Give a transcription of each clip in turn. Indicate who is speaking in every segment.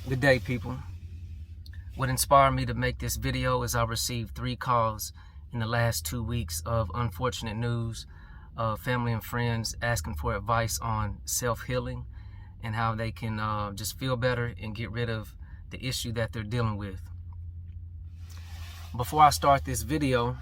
Speaker 1: Good day, people. What inspired me to make this video is I received 3 calls in the last 2 weeks of unfortunate news of family and friends asking for advice on self-healing and how they can just feel better and get rid of the issue that they're dealing with. Before I start this video,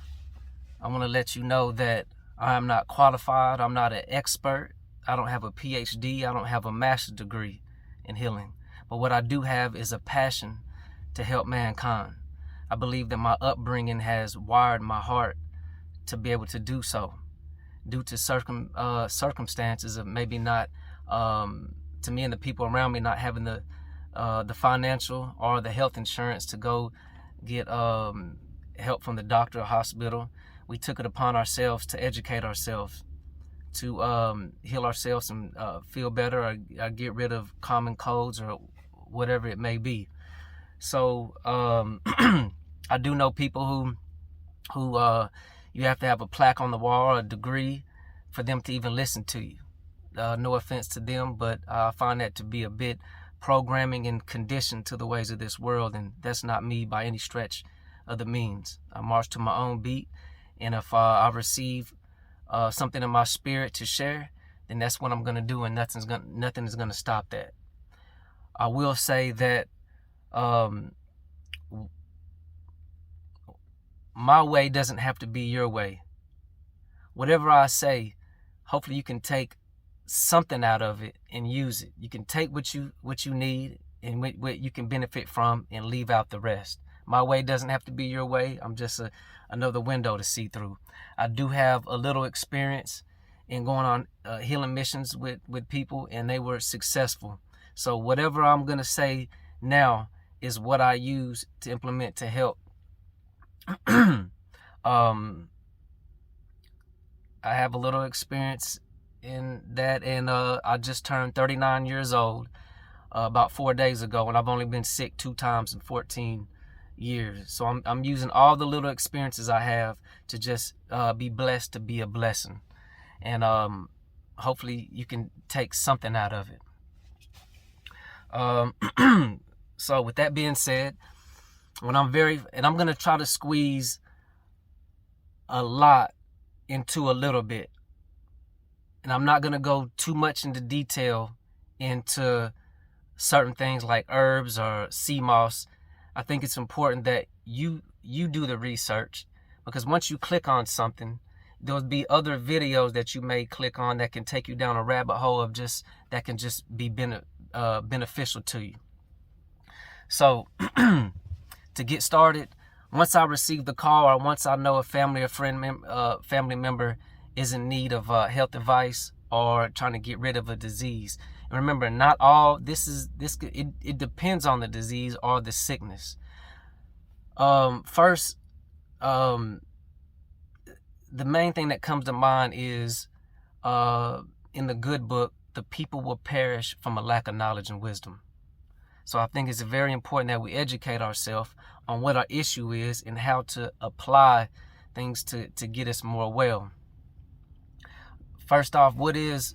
Speaker 1: I want to let you know that I am not qualified. I'm not an expert. I don't have a PhD. I don't have a master's degree in healing. But what I do have is a passion to help mankind. I believe that my upbringing has wired my heart to be able to do so, due to circumstances of maybe not, to me and the people around me not having the financial or the health insurance to go get help from the doctor or hospital. We took it upon ourselves to educate ourselves, to heal ourselves and feel better, or get rid of common colds or whatever it may be. So I do know people who you have to have a plaque on the wall or a degree for them to even listen to you. No offense to them, but I find that to be a bit programming and conditioned to the ways of this world, and that's not me by any stretch of the means. I march to my own beat, and if I receive something in my spirit to share, then that's what I'm going to do, and nothing is going to stop that. I will say that my way doesn't have to be your way. Whatever I say, hopefully you can take something out of it and use it. You can take what you need and what you can benefit from and leave out the rest. My way doesn't have to be your way. I'm just another window to see through. I do have a little experience in going on healing missions with people, and they were successful. So whatever I'm going to say now is what I use to implement to help. I have a little experience in that, and I just turned 39 years old about 4 days ago, and I've only been sick 2 times in 14 years. So I'm using all the little experiences I have to just be blessed to be a blessing, and hopefully you can take something out of it. So with that being said, I'm going to try to squeeze a lot into a little bit, and I'm not going to go too much into detail into certain things like herbs or sea moss. I think it's important that you do the research, because once you click on something, there'll be other videos that you may click on that can take you down a rabbit hole of that can just be beneficial to you. So to get started, once I receive the call, or once I know a family member is in need of health advice or trying to get rid of a disease. And remember, not all it depends on the disease or the sickness. First, the main thing that comes to mind is in the good book, the people will perish from a lack of knowledge and wisdom. So I think it's very important that we educate ourselves on what our issue is and how to apply things to get us more well. First off, what is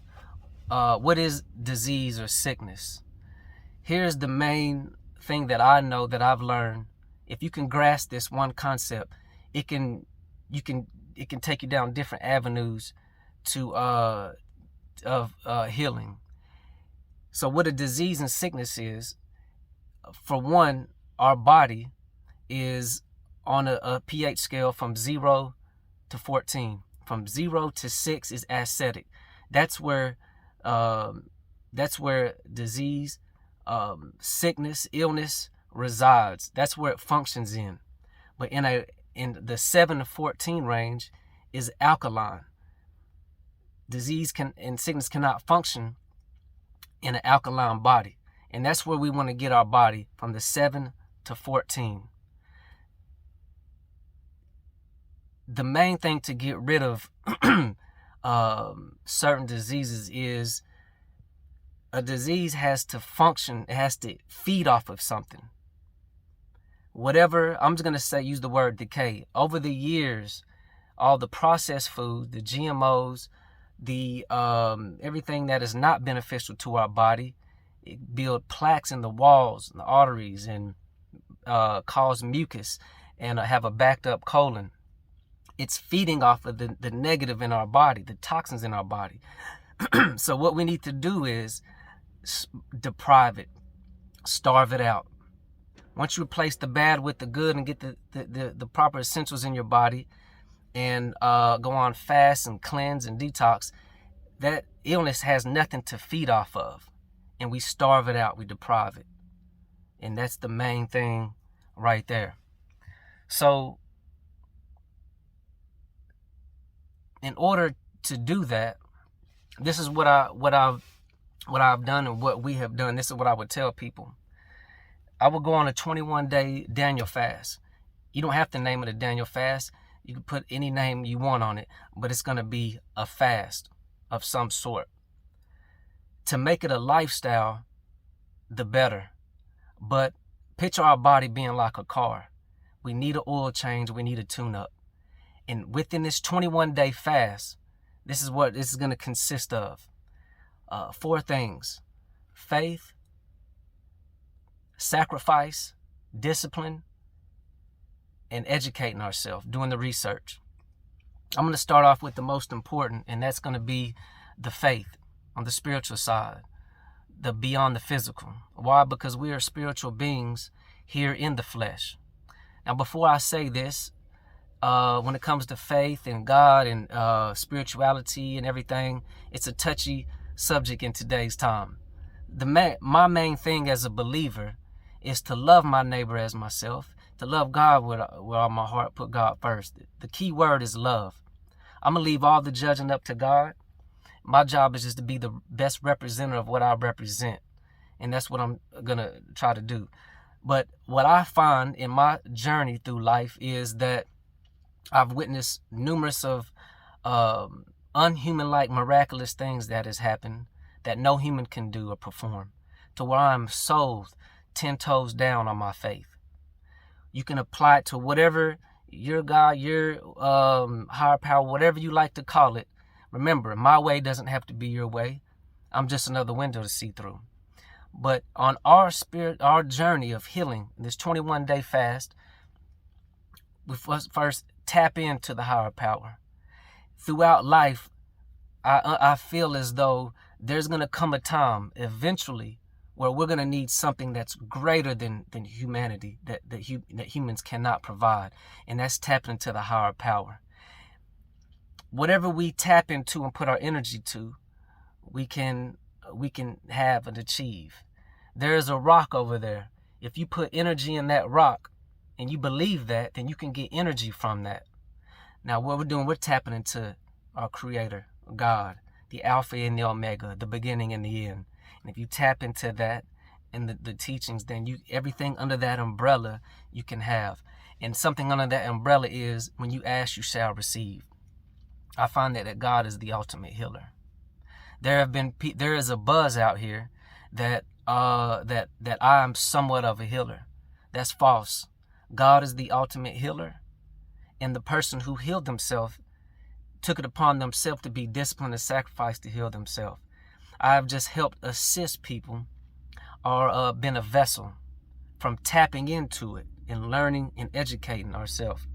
Speaker 1: disease or sickness? Here's the main thing that I know that I've learned. If you can grasp this one concept, it can take you down different avenues to of healing. So what a disease and sickness is, for one, our body is on a pH scale from 0 to 14. From 0 to 6 is acidic. That's where disease, sickness, illness resides. That's where it functions in. But in the 7 to 14 range is alkaline. Disease and sickness cannot function in an alkaline body. And that's where we want to get our body, from the 7 to 14. The main thing to get rid of certain diseases is a disease has to function, it has to feed off of something. Whatever, I'm just going to use the word decay. Over the years, all the processed food, the GMOs, the everything that is not beneficial to our body It builds plaques in the walls and the arteries, and cause mucus, and have a backed up colon. It's feeding off of the negative in our body, the toxins in our body. So what we need to do is deprive it, starve it out. Once you replace the bad with the good and get the proper essentials in your body, and go on fast and cleanse and detox, that illness has nothing to feed off of, and we starve it out, we deprive it. And that's the main thing right there. So in order to do that, this is what I've done and what we have done. This is what I would tell people. I would go on a 21-day Daniel fast. You don't have to name it a Daniel fast. You can put any name you want on it, but it's going to be a fast of some sort. To make it a lifestyle, the better. But picture our body being like a car. We need an oil change. We need a tune-up. And within this 21-day fast, this is what this is going to consist of. 4 things: faith, sacrifice, discipline, and educating ourselves, doing the research. I'm going to start off with the most important, and that's going to be the faith on the spiritual side, the beyond the physical. Why? Because we are spiritual beings here in the flesh. Now, before I say this, when it comes to faith and God and spirituality and everything, it's a touchy subject in today's time. My main thing as a believer is to love my neighbor as myself, to love God with all my heart, put God first. The key word is love. I'm going to leave all the judging up to God. My job is just to be the best representative of what I represent. And that's what I'm going to try to do. But what I find in my journey through life is that I've witnessed numerous of unhuman-like miraculous things that has happened that no human can do or perform, to where I'm sold 10 toes down on my faith. You can apply it to whatever your God, your higher power, whatever you like to call it. Remember, my way doesn't have to be your way. I'm just another window to see through. But on our journey of healing, this 21-day fast, we first tap into the higher power. Throughout life, I feel as though there's going to come a time eventually where we're going to need something that's greater than humanity, that humans cannot provide, and that's tapping into the higher power. Whatever we tap into and put our energy to, we can have and achieve. There is a rock over there. If you put energy in that rock and you believe that, then you can get energy from that. Now what we're doing, we're tapping into our Creator, God, the Alpha and the Omega, the beginning and the end. And if you tap into that and the teachings, then everything under that umbrella you can have. And something under that umbrella is, when you ask, you shall receive. I find that God is the ultimate healer. There is a buzz out here that I am somewhat of a healer. That's false. God is the ultimate healer, and the person who healed themselves took it upon themselves to be disciplined and sacrificed to heal themselves. I have just helped assist people, or been a vessel from tapping into it and learning and educating ourselves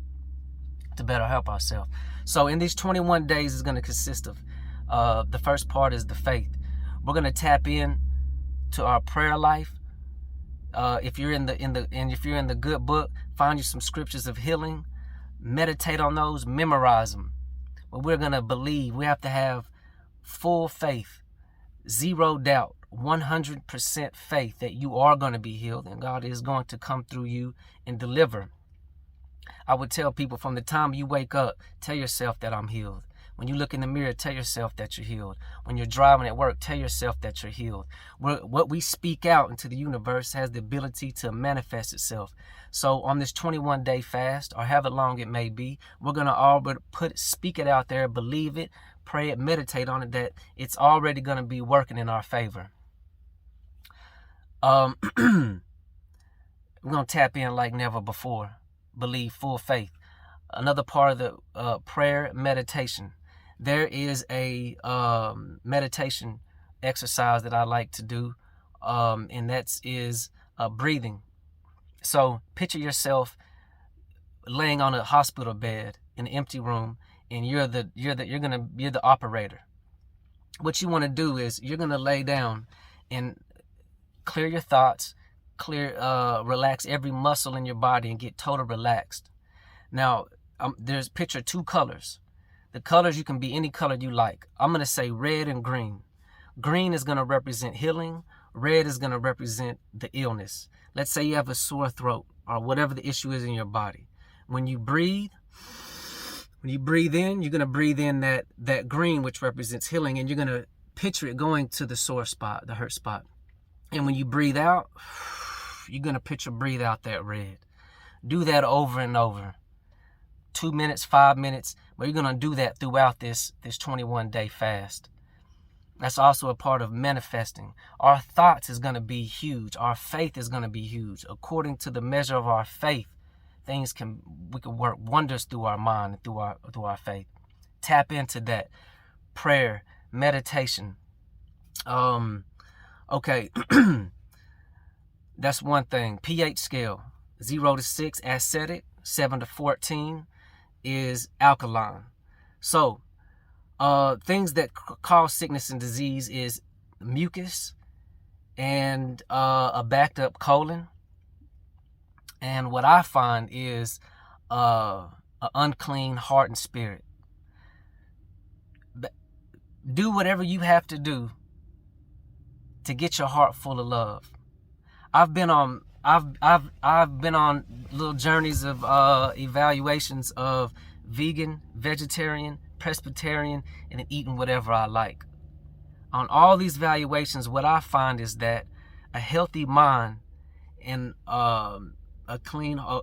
Speaker 1: to better help ourselves. So in these 21 days is going to consist of the first part is the faith. We're going to tap in to our prayer life. If you're in the good book, find you some scriptures of healing, meditate on those, memorize them. But we're going to believe. We have to have full faith, zero doubt, 100% faith that you are going to be healed and God is going to come through you and deliver. I would tell people, from the time you wake up, tell yourself that I'm healed. When you look in the mirror, tell yourself that you're healed. When you're driving at work, tell yourself that you're healed. What we speak out into the universe has the ability to manifest itself. So on this 21-day fast, or however long it may be, we're going to all speak it out there, believe it, pray it, meditate on it, that it's already going to be working in our favor. We're going to tap in like never before. Believe, full faith. Another part of the prayer, meditation. There is a meditation exercise that I like to do and is breathing. So picture yourself laying on a hospital bed in an empty room, and you're the operator. What you want to do is you're gonna lay down and clear your thoughts, relax every muscle in your body and get total relaxed. Now, there's picture 2 colors. The colors, you can be any color you like. I'm gonna say red and green. Green is gonna represent healing. Red is gonna represent the illness. Let's say you have a sore throat or whatever the issue is in your body. When you breathe in, you're gonna breathe in that green, which represents healing, and you're gonna picture it going to the sore spot, the hurt spot. And when you breathe out, you're gonna breathe out that red. Do that over and over. 2 minutes, 5 minutes, but you're gonna do that throughout this 21-day fast. That's also a part of manifesting. Our thoughts is gonna be huge. Our faith is gonna be huge. According to the measure of our faith, we can work wonders through our mind and through our faith. Tap into that. Prayer, meditation. Okay, that's one thing. pH scale, 0 to 6, acidic, 7 to 14 is alkaline. So, things that cause sickness and disease is mucus and a backed up colon. And what I find is an unclean heart and spirit. Do whatever you have to do to get your heart full of love. I've been on little journeys of evaluations of vegan, vegetarian, pescatarian, and then eating whatever I like. On all these valuations, what I find is that a healthy mind and a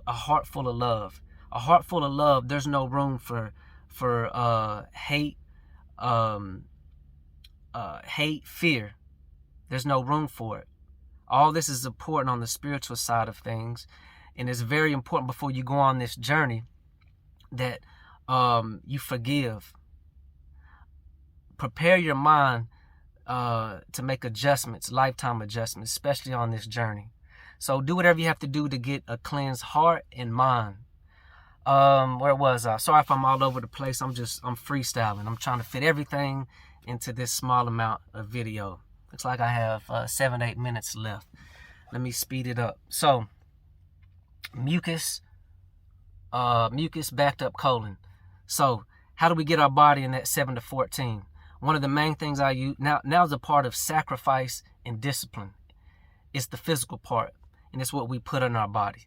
Speaker 1: heart full of love. A heart full of love, there's no room for hate, fear. There's no room for it. All this is important on the spiritual side of things, and it's very important before you go on this journey that you forgive. Prepare your mind to make adjustments, lifetime adjustments, especially on this journey. So do whatever you have to do to get a cleansed heart and mind. Where was I? Sorry if I'm all over the place. I'm freestyling. I'm trying to fit everything into this small amount of video. Looks like I have 7-8 minutes left. Let me speed it up. So, mucus backed up colon. So, how do we get our body in that 7 to 14? One of the main things I use, now is a part of sacrifice and discipline. It's the physical part, and it's what we put in our body.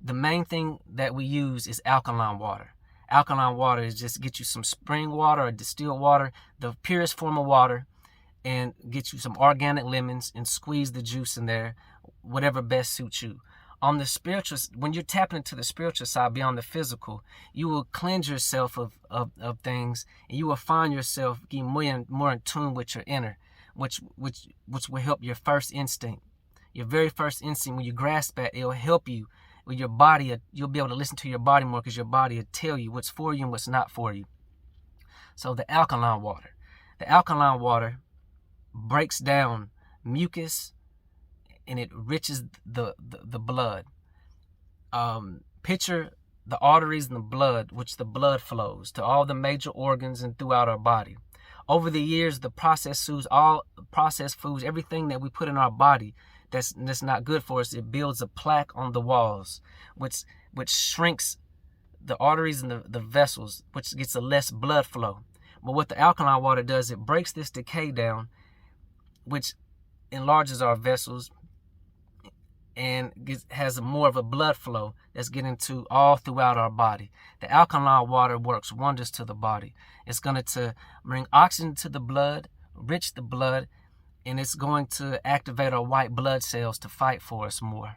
Speaker 1: The main thing that we use is alkaline water. Alkaline water is just get you some spring water or distilled water, the purest form of water, and get you some organic lemons and squeeze the juice in there, whatever best suits you. On the spiritual, when you're tapping into the spiritual side beyond the physical, you will cleanse yourself of things, and you will find yourself getting more in tune with your inner, which will help your first instinct. Your very first instinct, when you grasp that, it'll help you with your body. You'll be able to listen to your body more because your body will tell you what's for you and what's not for you. So the alkaline water. The alkaline water breaks down mucus and it enriches the blood. Picture the arteries and the blood, which the blood flows to all the major organs and throughout our body. Over the years, the processed foods, everything that we put in our body that's not good for us, it builds a plaque on the walls, which shrinks the arteries and the vessels, which gets a less blood flow. But what the alkaline water does, it breaks this decay down, which enlarges our vessels and has more of a blood flow that's getting to all throughout our body. The alkaline water works wonders to the body. It's going to bring oxygen to the blood, enrich the blood, and it's going to activate our white blood cells to fight for us more.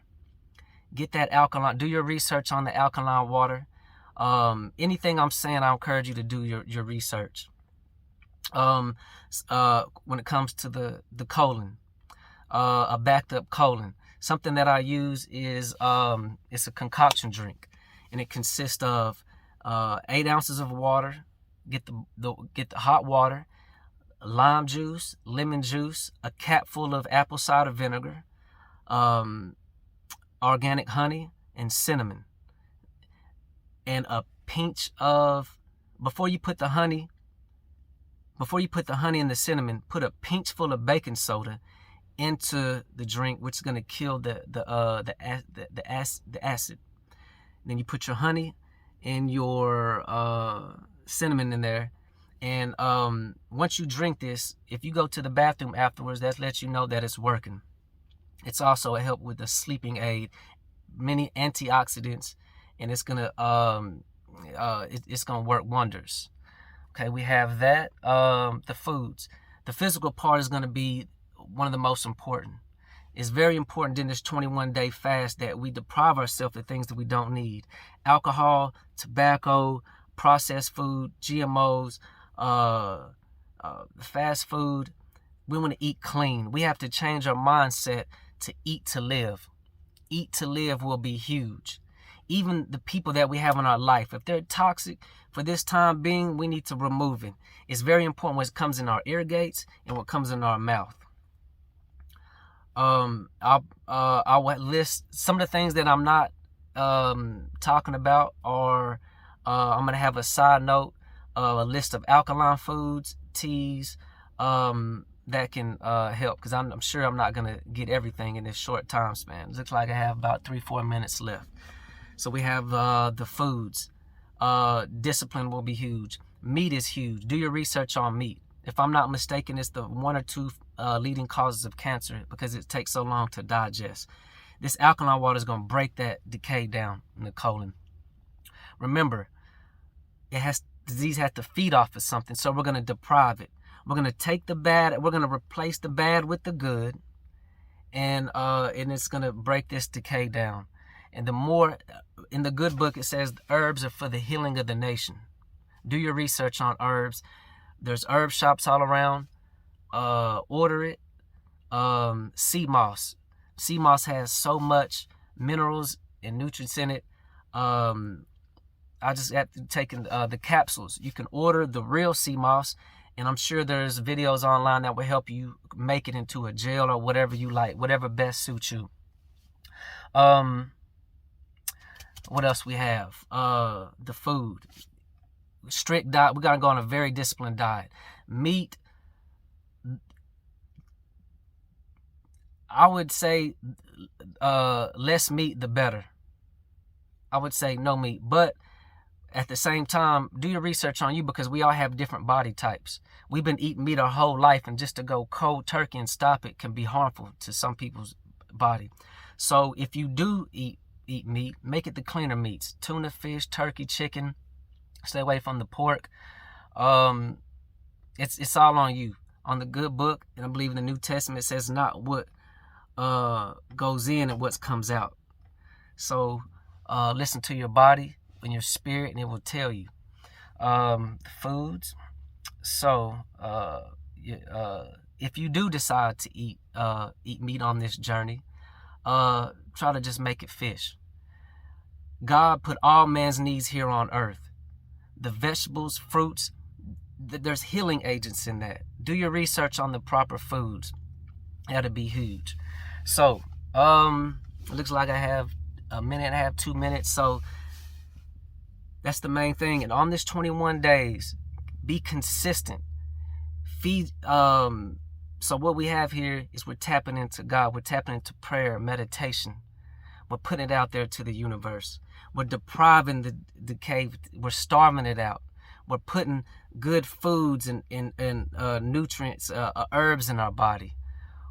Speaker 1: Get that alkaline. Do your research on the alkaline water. Anything I'm saying, I encourage you to do your research. When it comes to the colon, a backed up colon, something that I use is it's a concoction drink, and it consists of 8 ounces of water. Get the hot water, lime juice, lemon juice, a capful of apple cider vinegar, organic honey, and cinnamon. And a pinch of, before you put the honey and the cinnamon, put a pinch full of baking soda into the drink, which is going to kill the acid. Then you put your honey and your cinnamon in there, and once you drink this, if you go to the bathroom afterwards, that lets you know that it's working. It's also a help with the sleeping aid, many antioxidants, and it's gonna work wonders. Okay, we have that. The foods. The physical part is gonna be one of the most important. It's very important in this 21-day fast that we deprive ourselves of things that we don't need. Alcohol, tobacco, processed food, GMOs, fast food. We want to eat clean. We have to change our mindset to eat to live. Eat to live will be huge. Even the people that we have in our life, if they're toxic for this time being, we need to remove it. It's very important what comes in our ear gates and what comes in our mouth. I'll list some of the things that I'm not talking about, or I'm gonna have a side note, a list of alkaline foods, teas, that can help, because I'm sure I'm not gonna get everything in this short time span. It looks like I have about 3-4 minutes left. So we have the foods. Discipline will be huge. Meat is huge. Do your research on meat. If I'm not mistaken, it's the 1 or 2 leading causes of cancer because it takes so long to digest. This alkaline water is going to break that decay down in the colon. Remember, disease has to feed off of something, so we're going to deprive it. We're going to take the bad, we're going to replace the bad with the good, and it's going to break this decay down. And the more, in the good book, it says herbs are for the healing of the nation. Do your research on herbs. There's herb shops all around. Order it. Sea moss. Sea moss has so much minerals and nutrients in it. I just have to take the capsules. You can order the real sea moss, and I'm sure there's videos online that will help you make it into a gel or whatever you like, whatever best suits you. What else we have? The food. Strict diet. We got to go on a very disciplined diet. Meat, I would say less meat the better. I would say no meat, but at the same time, do your research on you, because we all have different body types. We've been eating meat our whole life, and just to go cold turkey and stop it can be harmful to some people's body. So if you do eat meat, make it the cleaner meats: tuna, fish, turkey, chicken. Stay away from the pork. It's all on you. On the good book, and I believe in the New Testament, it says not what goes in and what comes out. So listen to your body and your spirit, and it will tell you. The foods. So if you do decide to eat meat on this journey, try to just make it fish. God put all man's needs here on earth. The vegetables, fruits, there's healing agents in that. Do your research on the proper foods. That'll be huge. So, it looks like I have a minute and a half, 2 minutes. So that's the main thing. And on this 21 days, be consistent. Feed. So what we have here is we're tapping into God. We're tapping into prayer, meditation. We're putting it out there to the universe. We're depriving the decay. We're starving it out. We're putting good foods and nutrients, herbs in our body.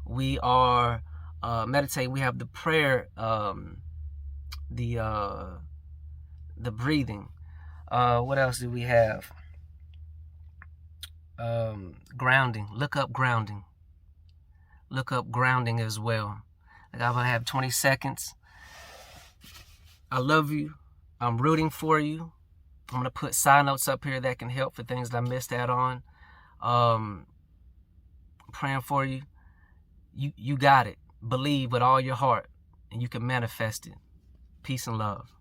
Speaker 1: We are meditating. We have the prayer, the breathing. What else do we have? Grounding. Look up grounding. Look up grounding as well. Like, I'm gonna have 20 seconds. I love you. I'm rooting for you. I'm gonna put side notes up here that can help for things that I missed out on. Praying for you. You got it. Believe with all your heart, and you can manifest it. Peace and love.